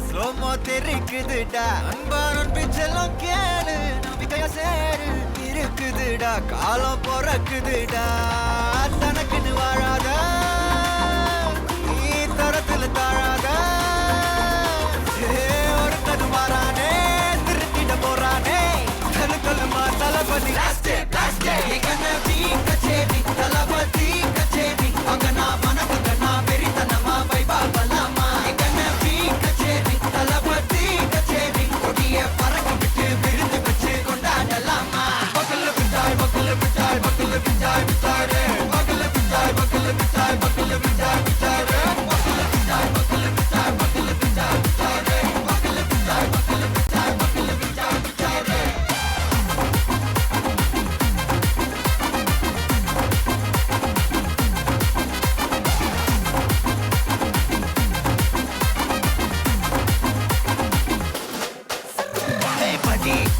Slo-mo தெரிக்குதுடா அன்பானன் பிச்செல்லாம் கேளு நம்பிக்கையா சேரு இருக்குதுடா காலம் பொறக்குதுடா தனக்குன்னு வாழாத நீ தரத்துல தாழாத ஒருத்தது மாறானே திருத்திட போறானே தலுக்கலுமா தளபதி கச்சேரி தளபதி கச்சேரி அங்கனா மனகங்கனா பெரித்தனமா வைபா பலாமா கச்சேரி தளபதி கச்சேரி கொடிய பறக்க விட்டு விருந்து வச்சு கொண்டாடலாமா பக்கல்ல பிட்டாய் பக்கல்ல பிட்டாய் பக்கல்ல பிட்டாய் பிட்டாரே பக்கல்ல பிட்டாய் பக்கல்ல பிட்டாய் பக்கல்ல பிட்டாய் பிட்டாரே பக்கல்ல பிட்டாய் பக்கல்ல பிட்டாய் பக்கல்ல பிட்டாய் பிட்டாரே பக்கல்ல பிட்டாய் பக்கல்ல பிட்டாய் பக்கல்ல பிட்டாய் பிட்டாரே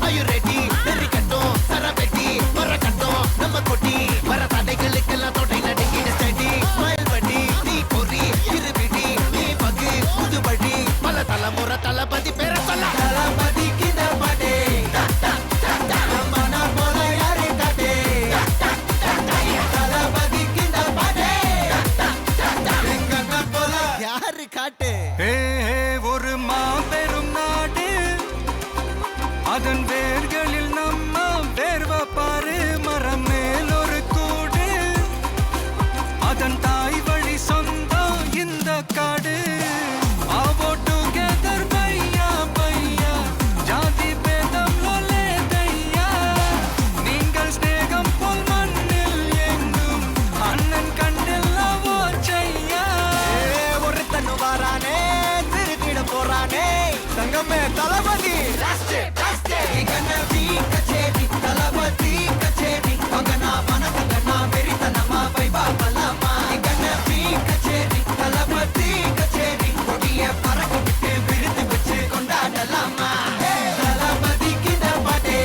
Are you ready? Derikattum, Sarabeti, Varakattum, Namma Koti, Varathadegalukkellam thottai nadingida steady, smile buddy, nee pori, irubidi, nee pagi, pudu buddy, pala talamura talapati pera solla, talapati kinda pade, namana pola yare kate, talapati kinda pade, engana pola yaru kate. ஒரு மாபெரும் நாடு அதன் வேர்களில் நம்ம வேர்வ பாரு மரம் மேல் ஒரு கூடு அதன் தாய் வழி சொந்தம் இந்த காடு ஆவோ டுகெதர் பையா பையா ஜாதி பேதம் லோலே தையா நீங்கள் ஸ்நேகம் போல் மண்ணில் எங்கும் அண்ணன் கண்டெல்லாம் ஓச்சையா ஒருத்தன் வாரானே திருத்திட போறானே தங்கமே தளபதி கச்சேரி தளபதி கச்சேரி அங்கனா மனகங்கனா பெரித்தனமா வைபா பலாமா கச்சேரி தளபதி கச்சேரி கொடிய பறக்க விட்டு விருந்து வச்சு கொண்டாடலாமா தளபதி கிட்ட பாட்டே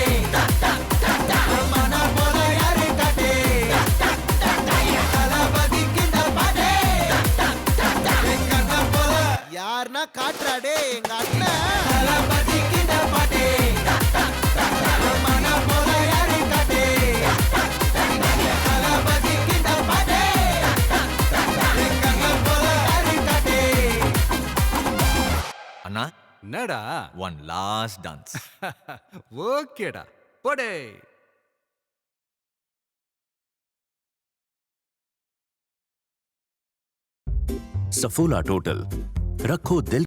மன போல யாரு காட்டே தளபதி கிட்ட பாட்டே எங்க அண்ணன் போல யாருன்னா காட்டுறாடே எங்க அண்ணன் தளபதி கிட்ட பாட்டே அண்ணா என்னடா ஒன் லாஸ்ட் டான்ஸ் ஓகேடா போடே सफोला टोटल रखो दिल